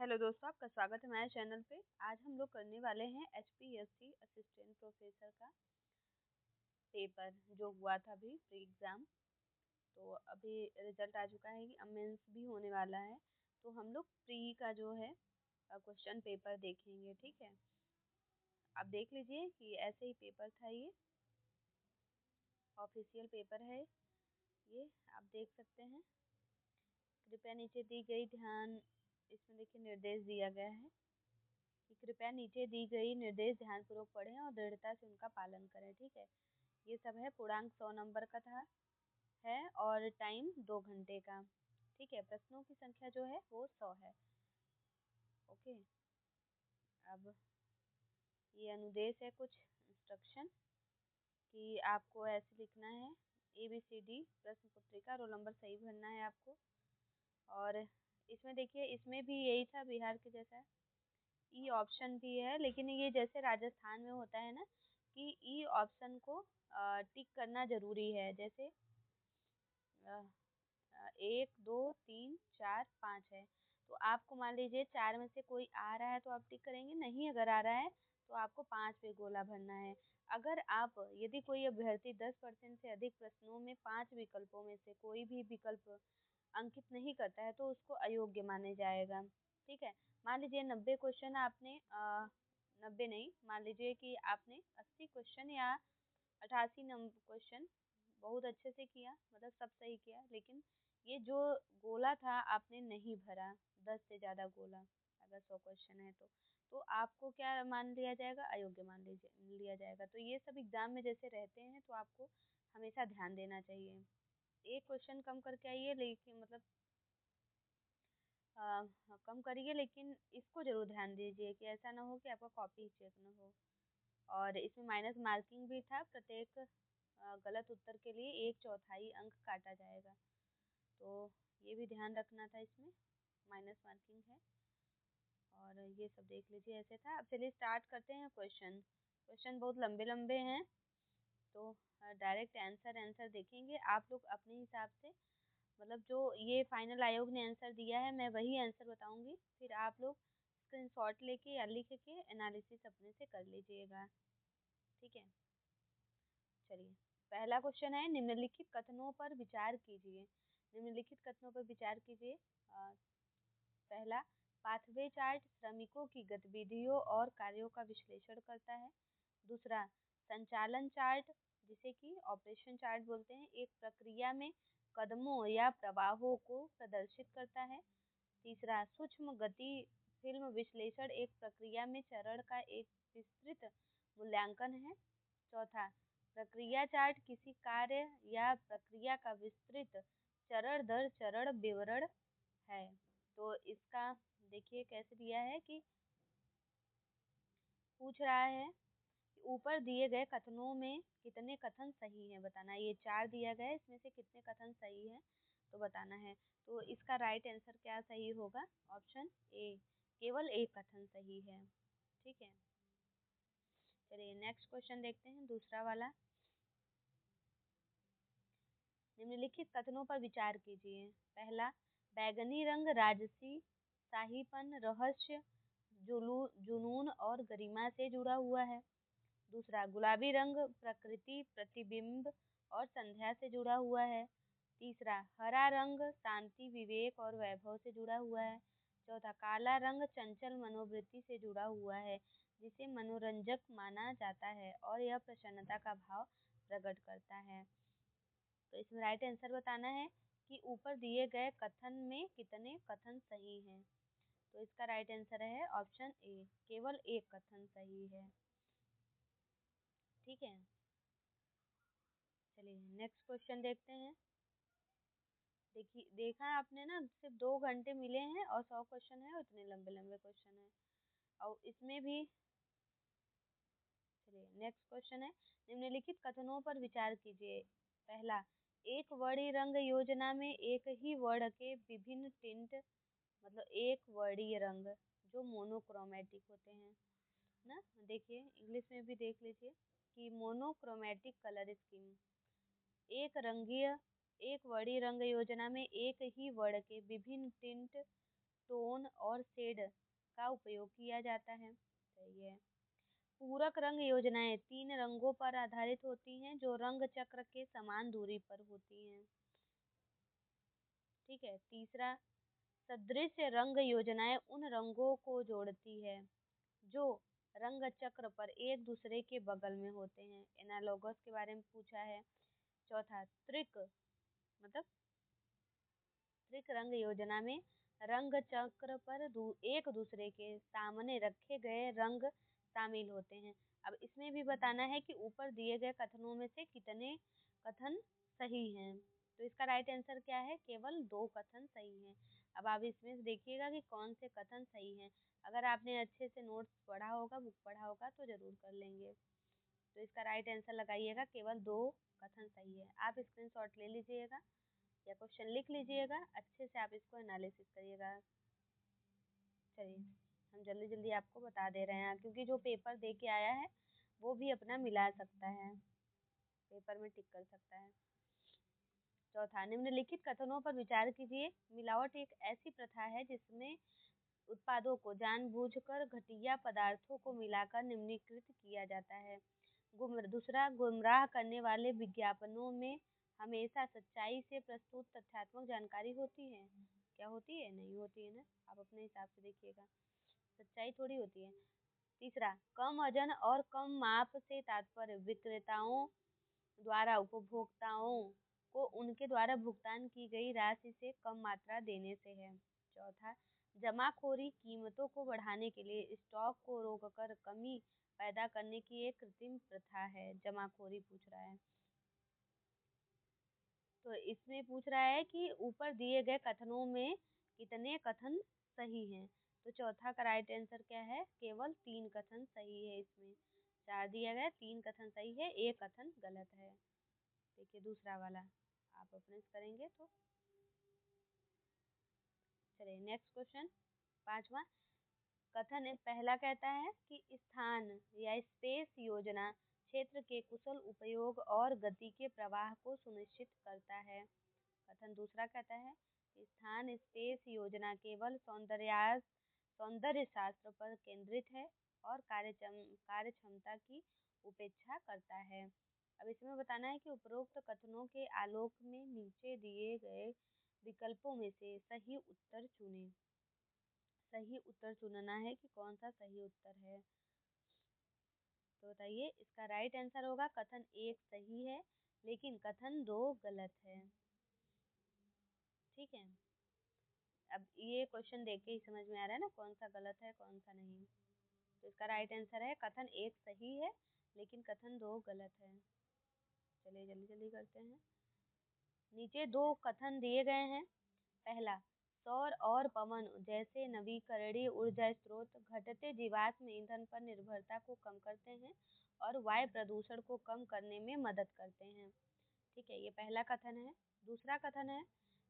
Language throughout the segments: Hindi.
हेलो दोस्तों, आपका स्वागत है हमारे चैनल पे। आज हम लोग करने वाले हैं HPSC असिस्टेंट प्रोफेसर का पेपर जो हुआ था अभी प्री एग्ज़ाम। तो अभी रिजल्ट आ चुका है कि अब मेंस भी होने वाला है। तो हम लोग प्री का जो है क्वेश्चन पेपर देखेंगे, ठीक है। आप देख लीजिए कि ऐसे ही पेपर था, ये ऑफिशियल पेपर है। ये आप देख सकते हैं। कृपया नीचे दी गई ध्यान इसमें देखिए निर्देश दिया गया है कि कृपया नीचे दी गई निर्देश ध्यानपूर्वक पढ़ें और दृढ़ता से उनका पालन करें, ठीक है। ये सब है। पूर्णांक 100 नंबर का था है और टाइम 2 घंटे का, ठीक है। प्रश्नों की संख्या जो है वो 100 है। ओके, अब ये अनुदेश है, कुछ इंस्ट्रक्शन कि आपको ऐसे लिखना है। ABCD प्रश्न पत्रिका रोल नंबर सही भरना है आपको। और इसमें देखिए, इसमें भी यही था बिहार के जैसा। ई ऑप्शन भी है, लेकिन ये जैसे राजस्थान में होता है ना कि ई ऑप्शन को टिक करना जरूरी है। जैसे 1 2 3 4 5 है, तो आपको मान लीजिए 4 में से कोई आ रहा है तो आप टिक करेंगे, नहीं अगर आ रहा है तो आपको 5 पे गोला भरना है। अगर आप यदि कोई अभ्यर्थी 10% से अधिक प्रश्नों में 5 विकल्पों में से कोई भी विकल्प अंकित नहीं करता है तो उसको अयोग्य माने जाएगा, ठीक है। मान लीजिए 90 क्वेश्चन आपने 90 नहीं, मान लीजिए कि आपने 80 क्वेश्चन या 88 नंबर क्वेश्चन बहुत अच्छे से किया, मतलब सब सही किया, लेकिन ये जो गोला था आपने नहीं भरा, 10 से ज़्यादा गोला, अगर 100 क्वेश्चन है तो आपको क्या मान लिया जाएगा, अयोग्य मान लिया जाएगा। तो ये सब एग्जाम में जैसे रहते हैं, तो आपको हमेशा ध्यान देना चाहिए। एक क्वेश्चन कम करके आइए, लेकिन मतलब कम करिए, लेकिन इसको जरूर ध्यान दीजिए कि ऐसा ना हो कि आपका कॉपी चेक ना हो। और इसमें माइनस मार्किंग भी था, प्रत्येक गलत उत्तर के लिए 1/4 अंक काटा जाएगा। तो ये भी ध्यान रखना था, इसमें माइनस मार्किंग है। और ये सब देख लीजिए, ऐसे था। अब चलिए स्टार्ट करते हैं। क्वेश्चन क्वेश्चन बहुत लंबे लंबे हैं, तो डायरेक्ट आंसर देखेंगे आप लोग अपने हिसाब से। मतलब जो ये फाइनल आयोग ने आंसर दिया है, मैं वही आंसर बताऊंगी, फिर आप लोग स्क्रीनशॉट लेके या लिख के एनालिसिस अपने से कर लीजिएगा, ठीक है। चलिए, पहला क्वेश्चन है, निम्नलिखित कथनों पर विचार कीजिए। निम्नलिखित कथनों पर विचार कीजिए। पहला, पाथवे चार्ट श्रमिकों की गतिविधियों और कार्यों का विश्लेषण करता है। दूसरा, संचालन चार्ट जिसे कि ऑपरेशन चार्ट बोलते हैं, एक प्रक्रिया में कदमों या प्रवाहों को प्रदर्शित करता है। तीसरा, सूक्ष्म गति फिल्म विश्लेषण एक प्रक्रिया में चरण का एक विस्तृत मूल्यांकन है। चौथा, प्रक्रिया चार्ट किसी कार्य या प्रक्रिया का विस्तृत चरण दर चरण विवरण है। तो इसका देखिए कैसे दिया है कि पूछ रहा है कि ऊपर दिए गए कथनों में कितने कथन सही हैं, बताना है। ये 4 दिया गया है, इसमें से कितने कथन सही हैं तो बताना है। तो इसका राइट आंसर क्या सही होगा, ऑप्शन ए, केवल एक कथन सही है, ठीक है। चलिए नेक्स्ट क्वेश्चन देखते हैं, दूसरा वाला। निम्नलिखित कथनों पर विचार कीजिए। पहला, बैगनी रंग राजसी, शाहीपन, रहस्य, जुनून और गरिमा से जुड़ा हुआ है। दूसरा, गुलाबी रंग प्रकृति, प्रतिबिंब और संध्या से जुड़ा हुआ है। तीसरा, हरा रंग शांति, विवेक और वैभव से जुड़ा हुआ है। चौथा, काला रंग चंचल मनोवृत्ति से जुड़ा हुआ है, जिसे मनोरंजक माना जाता है और यह प्रसन्नता का भाव प्रकट करता है। तो इसमें राइट आंसर बताना है कि ऊपर दिए गए कथन में कितने कथन सही हैं। तो इसका राइट आंसर है ऑप्शन ए, केवल एक कथन सही है, ठीक है। चलिए नेक्स्ट क्वेश्चन देखते हैं। देखिए, देखा आपने ना, सिर्फ 2 घंटे मिले हैं और 100 क्वेश्चन है और इतने लंबे लंबे क्वेश्चन है। और इसमें भी चलिए नेक्स्ट क्वेश्चन है, निम्नलिखित कथनों पर विचार कीजिए। पहला, एक वर्णी रंग योजना में एक ही वर्ण के विभिन्न टिंट, मतलब एक वर्णीय रंग जो मोनोक्रोमेटिक होते हैं ना। देखिए इंग्लिश में भी देख लीजिए कि मोनोक्रोमेटिक कलर स्कीम, एक रंगीय एक वर्णीय रंग योजना में एक ही वर्ण के विभिन्न टिंट टोन और शेड का उपयोग किया जाता है। सही है। पूरक रंग योजनाएं 3 रंगों पर आधारित होती हैं जो रंग चक्र के समान दूरी पर होती हैं। ठीक है। तीसरा, सदृश्य रंग योजनाएं उन रंगों को जोड़ती है जो रंग चक्र पर एक दूसरे के बगल में होते हैं। एनालॉगस के बारे में पूछा है। चौथा, त्रिक मतलब त्रिक रंग योजना में रंग चक्र पर एक दूसरे के सामने रखे गए रंग शामिल होते हैं। अब इसमें भी बताना है कि ऊपर दिए गए कथनों में से कितने कथन सही हैं। तो इसका राइट आंसर क्या है? केवल 2 कथन सही हैं। अब आप इसमें से देखिएगा कि कौन से कथन सही हैं। अगर आपने अच्छे से नोट्स पढ़ा होगा, बुक पढ़ा होगा तो जरूर कर लेंगे। तो इसका राइट आंसर लगाइएगा, केवल 2 कथन सही है। आप स्क्रीनशॉट ले लीजिएगा या क्वेश्चन लिख लीजिएगा, अच्छे से आप इसको एनालिसिस करिएगा। चलिए, हम जल्दी जल्दी आपको बता दे रहे हैं क्योंकि जो पेपर दे के आया है वो भी अपना मिला सकता है, पेपर में टिक कर सकता है। चौथा, निम्नलिखित कथनों पर विचार कीजिए। मिलावट एक ऐसी प्रथा है जिसमें उत्पादों को जानबूझकर घटिया पदार्थों को मिलाकर निम्नीकृत किया जाता है। दूसरा, गुमराह करने वाले विज्ञापनों में हमेशा सच्चाई से प्रस्तुत तथ्यात्मक जानकारी होती है। क्या होती है? नहीं होती है ना, आप अपने हिसाब से देखिएगा, सच्चाई थोड़ी होती है। तीसरा, कम वजन और कम माप से तात्पर्य विक्रेताओं द्वारा उपभोक्ताओं को उनके द्वारा भुगतान की गई राशि से कम मात्रा देने से है। चौथा, जमाखोरी कीमतों को बढ़ाने के लिए स्टॉक को रोककर कमी पैदा करने की एक कृत्रिम प्रथा है। जमाखोरी पूछ रहा है, तो इसमें पूछ रहा है कि ऊपर दिए गए कथनों में कितने कथन सही हैं। तो चौथा का राइट आंसर क्या है? केवल 3 कथन सही है। इसमें 4 दिया गया, 3 कथन सही है, 1 कथन गलत है। देखिए दूसरा वाला आप अपने करेंगे तो। चलिए नेक्स्ट क्वेश्चन, 5वां। कथन पहला कहता है कि स्थान या स्पेस योजना क्षेत्र के कुशल उपयोग और गति के प्रवाह को सुनिश्चित करता है। कथन दूसरा कहता है कि स्थान स्पेस योजना केवल सौंदर्य शास्त्र पर केंद्रित है और कार्य क्षमता की उपेक्षा करता है। अब इसमें बताना है कि उपरोक्त कथनों के आलोक में नीचे दिए गए विकल्पों में से सही उत्तर चुनें। सही उत्तर चुनना है कि कौन सा सही उत्तर है। तो बताइए, इसका राइट आंसर होगा कथन 1 सही है लेकिन कथन 2 गलत है। ठीक है। अब ये क्वेश्चन देख के ही समझ में आ रहा है ना कौन सा गलत है कौन सा नहीं। तो इसका राइट आंसर है कथन 1 सही है लेकिन कथन 2 गलत है। चलिए जल्दी जल्दी करते हैं। नीचे 2 कथन दिए गए हैं। पहला, सौर और पवन जैसे नवीकरणीय ऊर्जा स्रोत घटते जीवाश्म ईंधन पर निर्भरता को कम करते हैं और वायु प्रदूषण को कम करने में मदद करते हैं। ठीक है, ये पहला कथन है। दूसरा कथन है,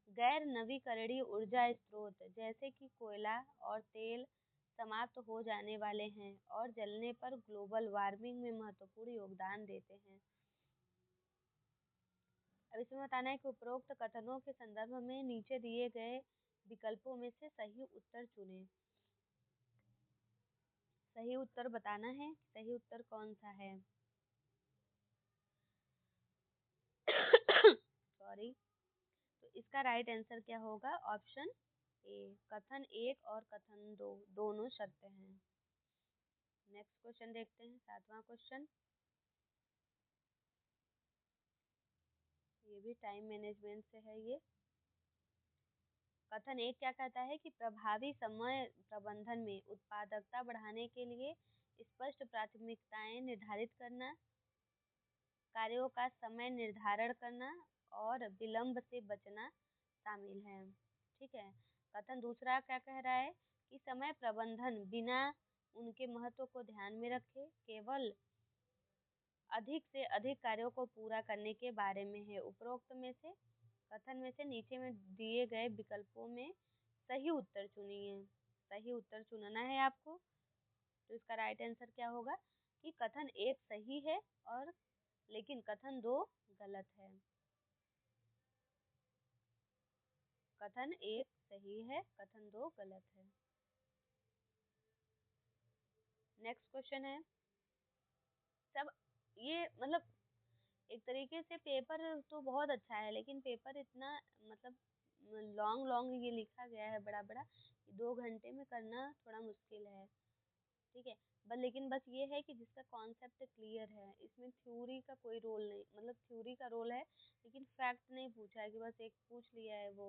गैर नवीकरणीय ऊर्जा स्रोत जैसे कि कोयला और तेल समाप्त हो जाने वाले हैं और जलने पर ग्लोबल वार्मिंग में महत्वपूर्ण योगदान देते हैं। अब इसमें बताना है कि उपरोक्त कथनों के संदर्भ में नीचे दिए गए विकल्पों में से सही उत्तर चुनें। सही उत्तर बताना है, सही उत्तर कौन सा है। सॉरी। तो इसका राइट आंसर क्या होगा? ऑप्शन ए, कथन 1 और कथन 2 दोनों सत्य हैं। नेक्स्ट क्वेश्चन देखते हैं, 7वां क्वेश्चन। ये भी टाइम मैनेजमेंट से है। ये कथन 1 क्या कहता है कि प्रभावी समय प्रबंधन में उत्पादकता बढ़ाने के लिए स्पष्ट प्राथमिकताएं निर्धारित करना, कार्यों का समय निर्धारण करना और विलंब से बचना शामिल है। ठीक है। कथन दूसरा क्या कह रहा है कि समय प्रबंधन बिना उनके महत्व को ध्यान में रखे केवल अधिक से अधिक कार्यों को पूरा करने के बारे में है। उपरोक्त में से कथन में से नीचे में दिए गए विकल्पों में सही उत्तर चुनिए। सही उत्तर चुनना है आपको। तो इसका राइट आंसर क्या होगा कि कथन 1 सही है और लेकिन कथन 2 गलत है। कथन 1 सही है, कथन 2 गलत है। नेक्स्ट क्वेश्चन है, सब ये मतलब एक तरीके से पेपर तो बहुत अच्छा है, लेकिन पेपर इतना मतलब लॉन्ग लॉन्ग ये लिखा गया है बड़ा बड़ा, 2 घंटे में करना थोड़ा मुश्किल है। ठीक है, लेकिन बस ये है कि जिसका कॉन्सेप्ट क्लियर है, इसमें थ्योरी का कोई रोल नहीं, मतलब थ्योरी का रोल है लेकिन फैक्ट नहीं पूछा है कि बस एक पूछ लिया है वो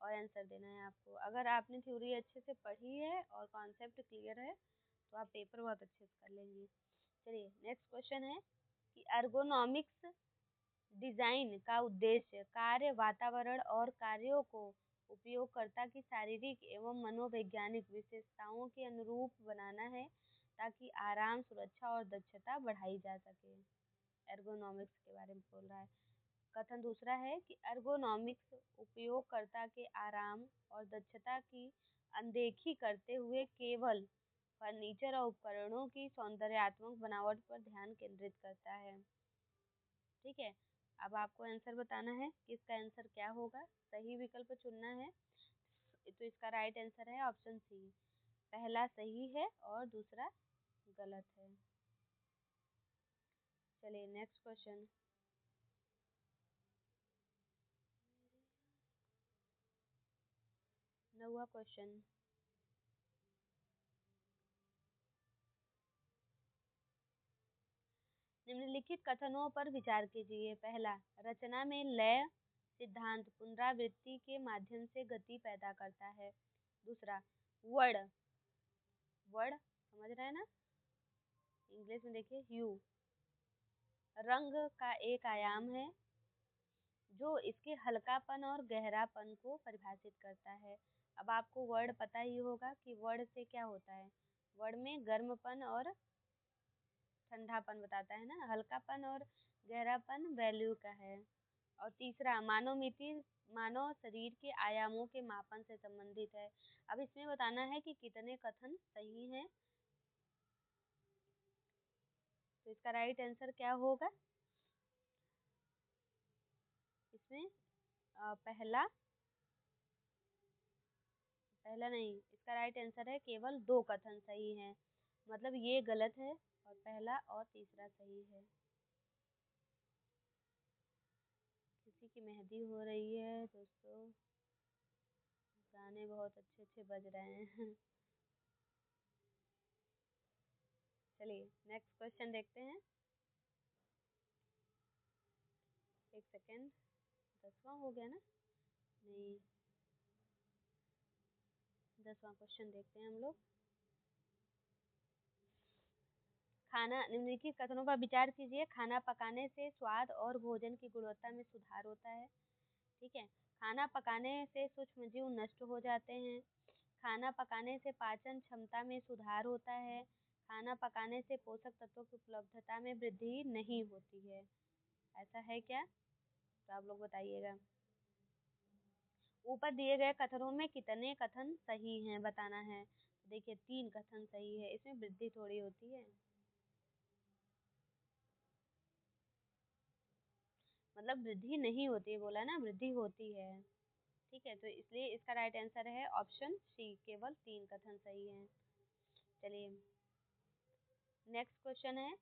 और आंसर देना है आपको। अगर आपने थ्योरी अच्छे से पढ़ी है और कॉन्सेप्ट क्लियर है तो आप पेपर बहुत अच्छे से कर लेंगे। चलिए नेक्स्ट क्वेश्चन है कि एर्गोनॉमिक्स डिजाइन का उद्देश्य कार्य वातावरण और कार्यों को उपयोगकर्ता की शारीरिक एवं मनोवैज्ञानिक विशेषताओं के अनुरूप बनाना है ताकि आराम, सुरक्षा और दक्षता बढ़ाई जा सके। एर्गोनॉमिक्स के बारे में बोल रहा है। कथन दूसरा है कि एर्गोनॉमिक्स उपयोगकर्ता के आराम और दक्षता की अनदेखी करते हुए केवल फर्नीचर और उपकरणों की सौंदर्यात्मक बनावट पर ध्यान केंद्रित करता है। ठीक है, अब आपको आंसर बताना है कि इसका आंसर क्या होगा, सही विकल्प चुनना है। तो इसका राइट आंसर है ऑप्शन सी, पहला सही है और दूसरा गलत है। चलिए नेक्स्ट क्वेश्चन, 9वां क्वेश्चन, निम्नलिखित कथनों पर विचार कीजिए। पहला, रचना में लय सिद्धांत पुनरावृत्ति के माध्यम से गति पैदा करता है। दूसरा, वर्ड वर्ड समझ रहे हैं ना, इंग्लिश में देखिए ह्यू रंग का एक आयाम है जो इसके हल्कापन और गहरापन को परिभाषित करता है। अब आपको वर्ड पता ही होगा कि वर्ड से क्या होता है। वर्ड में गर्मपन और ठंडापन बताता है ना, हल्कापन और गहरापन वैल्यू का है। और तीसरा, मानोमिति मानव शरीर के आयामों के मापन से संबंधित है। अब इसमें बताना है कि कितने कथन सही हैं। तो इसका राइट आंसर क्या होगा, इसमें पहला पहला नहीं, इसका राइट आंसर है केवल 2 कथन सही हैं, मतलब ये गलत है और पहला और तीसरा सही है। किसी की मेहंदी हो रही है दोस्तों, गाने बहुत अच्छे अच्छे बज रहे हैं। चलिए नेक्स्ट क्वेश्चन देखते हैं। एक सेकेंड, 10वां हो गया ना, नहीं 10वां क्वेश्चन देखते हैं हम लोग। खाना, निम्नलिखित कथनों पर विचार कीजिए। खाना पकाने से स्वाद और भोजन की गुणवत्ता में सुधार होता है। ठीक है, खाना पकाने से सूक्ष्म जीव नष्ट हो जाते हैं। खाना पकाने से पाचन क्षमता में सुधार होता है। खाना पकाने से पोषक तत्वों की उपलब्धता में वृद्धि नहीं होती है। ऐसा है क्या, तो आप लोग बताइएगा। ऊपर दिए गए कथनों में कितने कथन सही हैं बताना है। देखिए 3 कथन सही है, इसमें वृद्धि थोड़ी होती है, मतलब वृद्धि नहीं होती है, बोला ना वृद्धि होती है। ठीक है, तो इसलिए इसका राइट आंसर है ऑप्शन सी, केवल 3 कथन सही हैं। चलिए नेक्स्ट क्वेश्चन है,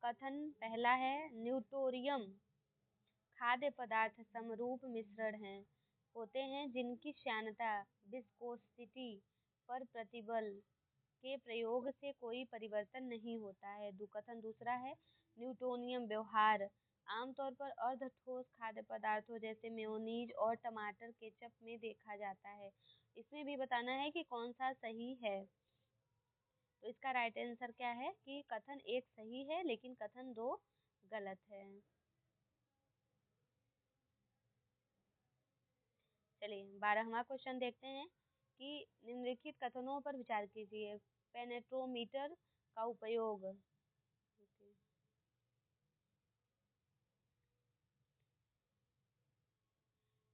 कथन पहला है न्यूटोरियम खाद्य पदार्थ समरूप मिश्रण हैं होते हैं जिनकी श्यानता विस्कोसिटी पर प्रतिबल के प्रयोग से कोई परिवर्तन नहीं होता है। कथन दूसरा है न्यूटोनियम व्यवहार आमतौर पर अर्ध ठोस खाद्य पदार्थों जैसे मेयोनीज और टमाटर केचप में देखा जाता है। इसमें भी बताना है कि कौन सा सही है। तो इसका राइट आंसर क्या है कि कथन 1 सही है लेकिन कथन 2 गलत है। चलिए 12वां क्वेश्चन देखते हैं कि निम्नलिखित कथनों पर विचार कीजिए। पेनेट्रोमीटर का उपयोग,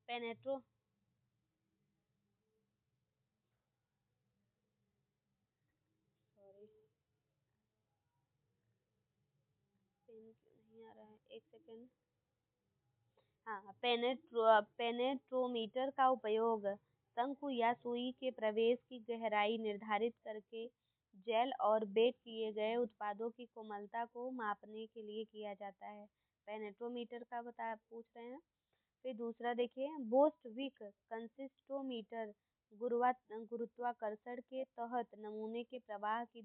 पेनेट्रो सॉरी पेन क्यों नहीं आ रहा है, एक सेकेंड। हाँ, पेनेट्रोमीटर का उपयोग शंकु या सुई के प्रवेश की गहराई निर्धारित करके जेल और बेक किए गए उत्पादों की कोमलता को मापने के लिए किया जाता है। पेनेट्रोमीटर का पूछ रहे हैं। फिर दूसरा देखिए, बोस्टविक कंसिस्टोमीटर गुरुत्वाकर्षण के तहत नमूने के प्रवाह की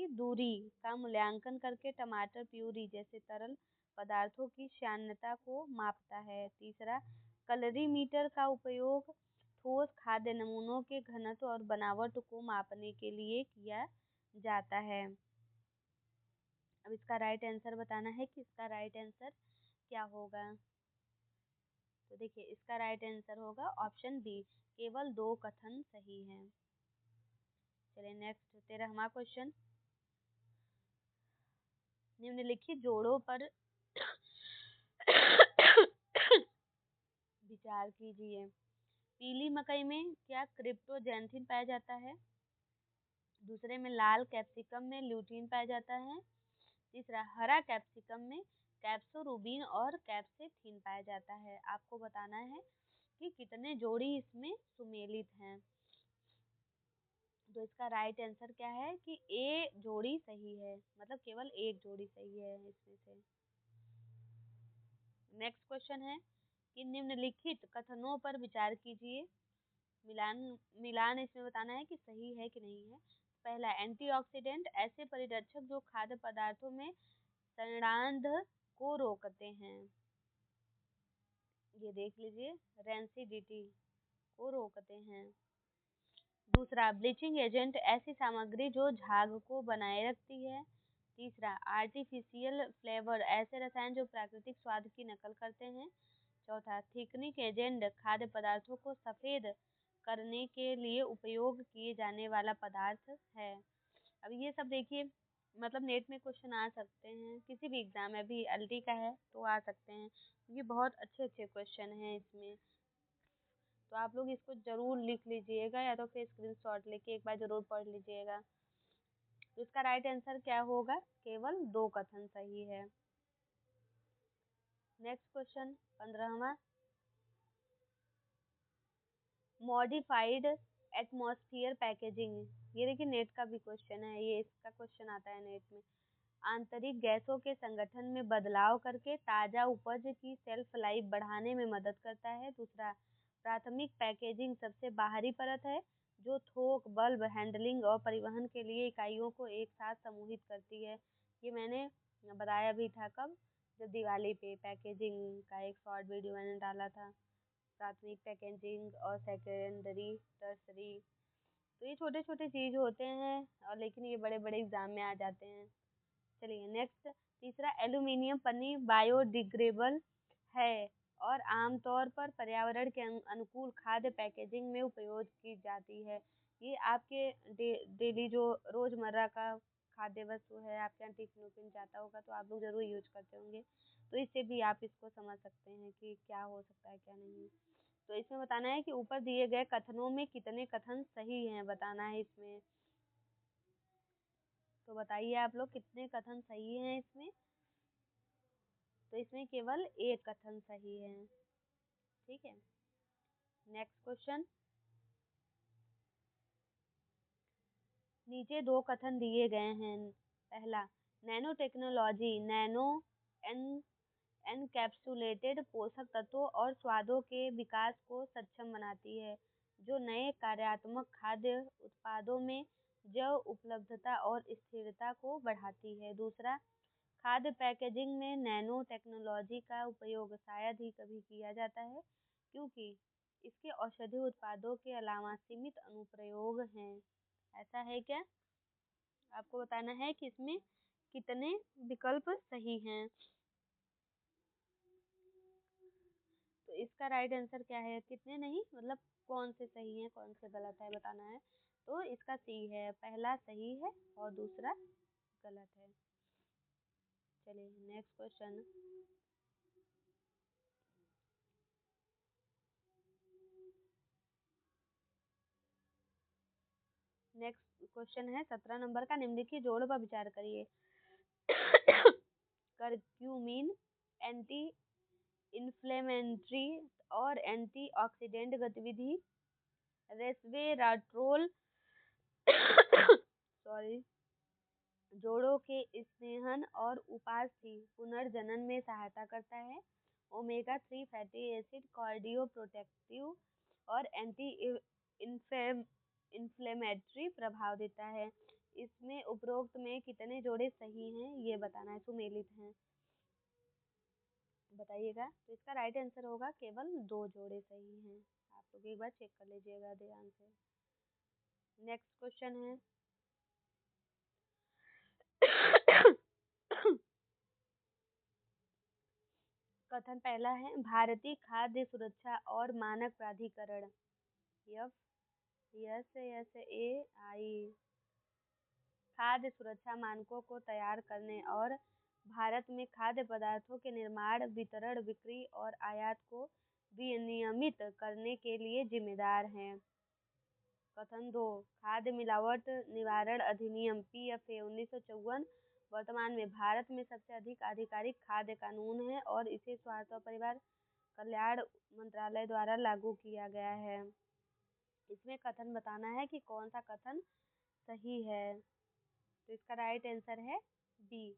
दूरी का मूल्यांकन करके टमाटर प्यूरी जैसे तरल पदार्थों की श्यानता को मापता है। तीसरा, कैलोरीमीटर का उपयोग ठोस खाद्य नमूनों के घनत्व और बनावट को मापने के लिए किया जाता है। अब इसका राइट आंसर बताना है कि इसका राइट आंसर क्या होगा। तो देखिए, इसका राइट आंसर होगा ऑप्शन बी, केवल 2 कथन सही हैं। चलिए नेक्स्ट 13वां क्वेश्चन, निम्नलिखित जोड़ों पर विचार कीजिए। पीली मकई में क्या क्रिप्टोजैंथिन पाया जाता है? दूसरे में लाल कैप्सिकम में ल्यूटीन पाया जाता है। तीसरा, हरा कैप्सिकम में कैप्सोरूबिन और कैप्सेथीन पाया जाता है। आपको बताना है कि कितने जोड़ी इसमें सुमेलित हैं। तो इसका राइट आंसर क्या है कि ए जोड़ी सही है, मतलब केवल एक जोड़ी सही है इसमें से। नेक्स्ट क्वेश्चन है कि निम्नलिखित कथनों पर विचार कीजिए। मिलान इसमें बताना है कि सही है कि नहीं है। पहला, एंटीऑक्सीडेंट ऐसे परिरक्षक जो खाद्य पदार्थों में शरणांध को रोकते हैं। ये देख लीजिए, रेंसिडिटी को रोकते हैं। दूसरा, ब्लीचिंग एजेंट ऐसी सामग्री जो झाग को बनाए रखती है। तीसरा, आर्टिफिशियल फ्लेवर ऐसे रसायन जो प्राकृतिक स्वाद की नकल करते हैं। चौथा, थिकनिंग एजेंट खाद्य पदार्थों को सफेद करने के लिए उपयोग किए जाने वाला पदार्थ है। अब ये सब देखिए, मतलब नेट में क्वेश्चन आ सकते हैं, किसी भी एग्जाम में भी एलटी का है तो आ सकते हैं। ये बहुत अच्छे अच्छे क्वेश्चन हैं इसमें, तो आप लोग इसको जरूर लिख लीजिएगा या तो फिर स्क्रीनशॉट लेके एक बार जरूर पढ़ लीजिएगा। तो इसका राइट आंसर क्या होगा? केवल 2 कथन सही है। नेक्स्ट क्वेश्चन 15वां, मॉडिफाइड एटमॉस्फेयर पैकेजिंग। ये देखिए नेट का भी क्वेश्चन है, ये इसका क्वेश्चन आता है नेट में। आंतरिक गैसों के संगठन में बदलाव करके ताज़ा उपज की शेल्फ लाइफ बढ़ाने में मदद करता है। दूसरा, प्राथमिक पैकेजिंग सबसे बाहरी परत है जो थोक, बल्ब, हैंडलिंग और परिवहन के लिए इकाइयों को एक साथ समूहित करती है। ये मैंने बताया भी था कब, जब दिवाली पे पैकेजिंग का एक शॉर्ट वीडियो मैंने डाला था, प्राथमिक पैकेजिंग और सेकेंडरी, टर्सरी। तो ये छोटे छोटे चीज होते हैं और लेकिन ये बड़े बड़े एग्जाम में आ जाते हैं। चलिए नेक्स्ट, तीसरा, एल्यूमिनियम पन्नी बायोडिग्रेडेबल है और आमतौर पर पर्यावरण के अनुकूल खाद्य पैकेजिंग में उपयोग की जाती है। ये आपके डेली जो रोजमर्रा का खाद्य वस्तु है, आपके यहाँ टिफिन उफिन जाता होगा तो आप लोग जरूर यूज करते होंगे, तो इससे भी आप इसको समझ सकते हैं कि क्या हो सकता है क्या नहीं। तो इसमें बताना है कि ऊपर दिए गए कथनों में कितने कथन सही हैं, बताना है इसमें। तो बताइए आप लोग कितने कथन सही हैं इसमें। तो इसमें केवल एक कथन सही है। ठीक है, नेक्स्ट क्वेश्चन, नीचे 2 कथन दिए गए हैं। पहला, नैनो टेक्नोलॉजी नैनो एन एनकैप्सुलेटेड पोषक तत्वों और स्वादों के विकास को सक्षम बनाती है जो नए कार्यात्मक खाद्य उत्पादों में जैव उपलब्धता और स्थिरता को बढ़ाती है। दूसरा, खाद्य पैकेजिंग में नैनो टेक्नोलॉजी का उपयोग शायद ही कभी किया जाता है क्योंकि इसके औषधीय उत्पादों के अलावा सीमित अनुप्रयोग हैं। ऐसा है क्या? आपको बताना है कि इसमें कितने विकल्प सही हैं। तो इसका राइट आंसर क्या है? कितने नहीं, मतलब कौन से सही है कौन से गलत है बताना है। तो इसका सी है, पहला सही है और दूसरा गलत है। चलिए नेक्स्ट क्वेश्चन, नेक्स्ट क्वेश्चन है 17 नंबर का, निम्नलिखित जोड़ पर विचार करिए। करक्यूमिन एंटी इन्फ्लेमेटरी और एंटीऑक्सीडेंट गतिविधि, रेस्वेराट्रोल सॉरी जोड़ों के स्नेहन और उपास्थि पुनर्जनन में सहायता करता है। Omega 3 fatty acid cardio protective और एंटी इन्फ्लेमेटरी प्रभाव देता है। इसमें उपरोक्त में कितने जोड़े सही हैं ये बताना है, सुमेलित हैं, बताइएगा। तो इसका राइट आंसर होगा केवल 2 जोड़े सही हैं। आप लोग एक बार चेक कर लीजिएगा ध्यान से। नेक्स्ट क्वेश्चन है कथन पहला है, भारतीय खाद्य सुरक्षा और मानक प्राधिकरण FSSAI खाद्य सुरक्षा मानकों को तैयार करने और भारत में खाद्य पदार्थों के निर्माण, वितरण, बिक्री और आयात को विनियमित करने के लिए जिम्मेदार है। कथन 2, खाद्य मिलावट निवारण अधिनियम PFA 1954 वर्तमान में भारत में सबसे अधिक आधिकारिक खाद्य कानून है और इसे स्वास्थ्य और परिवार कल्याण मंत्रालय द्वारा लागू किया गया है। इसमें कथन बताना है कि कौन सा कथन सही है। तो इसका राइट आंसर है बी,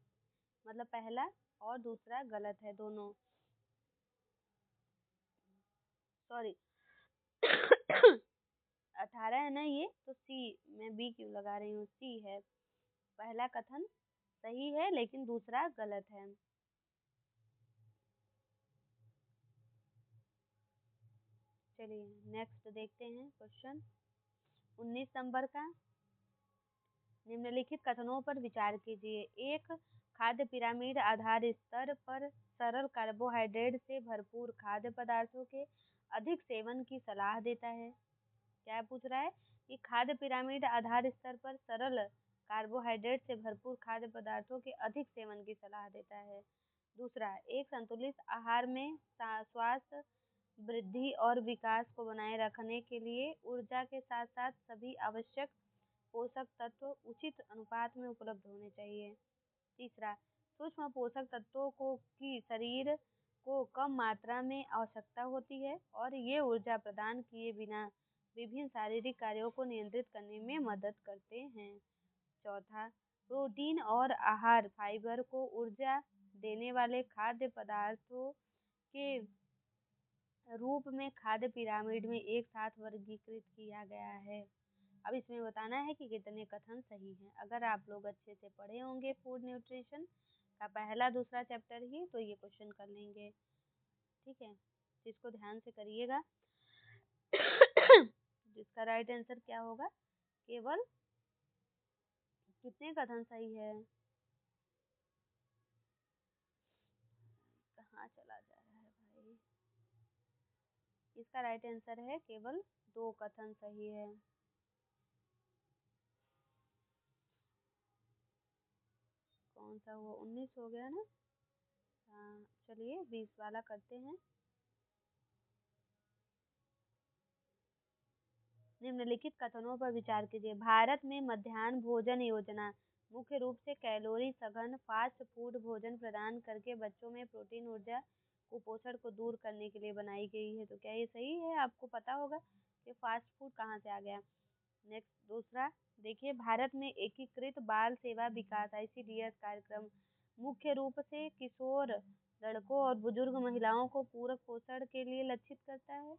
मतलब पहला और दूसरा गलत है दोनों। सॉरी 18 है ना ये, तो सी, मैं बी क्यों लगा रही हूँ, सी है। पहला कथन सही है लेकिन दूसरा गलत है। चलिए नेक्स्ट देखते हैं क्वेश्चन 19 नंबर का। निम्नलिखित कथनों पर विचार कीजिए। एक, खाद्य पिरामिड आधार स्तर पर सरल कार्बोहाइड्रेट से भरपूर खाद्य पदार्थों के अधिक सेवन की सलाह देता है। क्या पूछ रहा है कि खाद्य पिरामिड आधार स्तर पर सरल कार्बोहाइड्रेट से भरपूर खाद्य पदार्थों के अधिक सेवन की सलाह देता है। दूसरा, एक संतुलित आहार में स्वास्थ्य, वृद्धि और विकास को बनाए रखने के लिए ऊर्जा के साथ साथ सभी आवश्यक पोषक तत्व उचित अनुपात में उपलब्ध होने चाहिए। तीसरा, सूक्ष्म पोषक तत्वों को की शरीर को कम मात्रा में आवश्यकता होती है और ये ऊर्जा प्रदान किए बिना विभिन्न शारीरिक कार्यों को नियंत्रित करने में मदद करते हैं। चौथा, प्रोटीन और आहार फाइबर को ऊर्जा देने वाले खाद्य पदार्थों के रूप में खाद्य पिरामिड में एक साथ वर्गीकृत किया गया है। अब इसमें बताना है कि कितने कथन सही हैं। अगर आप लोग अच्छे से पढ़े होंगे फूड न्यूट्रिशन का पहला दूसरा चैप्टर ही, तो ये क्वेश्चन कर लेंगे। ठीक है, इसको ध्यान से करिएगा। जिसका राइट आंसर क्या होगा, केवल कितने कथन सही है, कहाँ चला जा रहा है भाई। इसका राइट आंसर है केवल 2 कथन सही है। कौन सा हुआ, 19 हो गया ना। हाँ चलिए 20 वाला करते हैं। निम्नलिखित कथनों पर विचार कीजिए। भारत में मध्याह्न भोजन योजना मुख्य रूप से कैलोरी सघन फास्ट फूड भोजन प्रदान करके बच्चों में प्रोटीन, ऊर्जा, कुपोषण को दूर करने के लिए बनाई गई है। तो क्या ये सही है? आपको पता होगा कि फास्ट फूड कहाँ से आ गया। नेक्स्ट दूसरा देखिए, भारत में एकीकृत बाल सेवा विकास ICDS कार्यक्रम मुख्य रूप से किशोर लड़कों और बुजुर्ग महिलाओं को पूरक पोषण के लिए लक्षित करता है।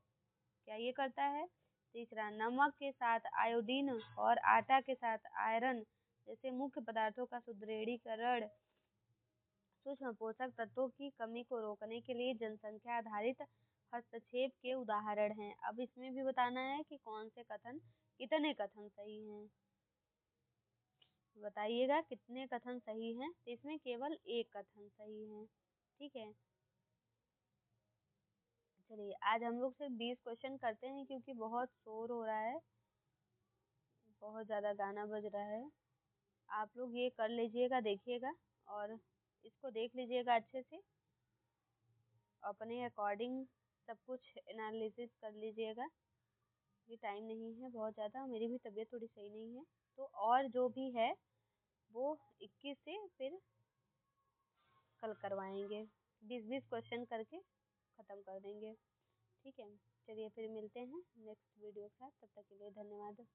क्या ये करता है? तीसरा, नमक के साथ आयोडीन और आटा के साथ आयरन जैसे मुख्य पदार्थों का सुदृढ़ीकरण सूक्ष्म पोषक तत्वों की कमी को रोकने के लिए जनसंख्या आधारित हस्तक्षेप के उदाहरण हैं। अब इसमें भी बताना है कि कौन से कथन, कितने कथन सही हैं। बताइएगा कितने कथन सही हैं। तो इसमें केवल 1 कथन सही है। ठीक है, चलिए आज हम लोग सिर्फ 20 क्वेश्चन करते हैं क्योंकि बहुत शोर हो रहा है, बहुत ज़्यादा गाना बज रहा है। आप लोग ये कर लीजिएगा, देखिएगा और इसको देख लीजिएगा अच्छे से, अपने अकॉर्डिंग सब कुछ एनालिसिस कर लीजिएगा। ये टाइम नहीं है बहुत ज़्यादा, मेरी भी तबीयत थोड़ी सही नहीं है, तो और जो भी है वो 21 से फिर कल करवाएंगे। 20-20 क्वेश्चन करके ख़त्म कर देंगे। ठीक है, चलिए फिर मिलते हैं नेक्स्ट वीडियो के साथ, तब तक के लिए धन्यवाद।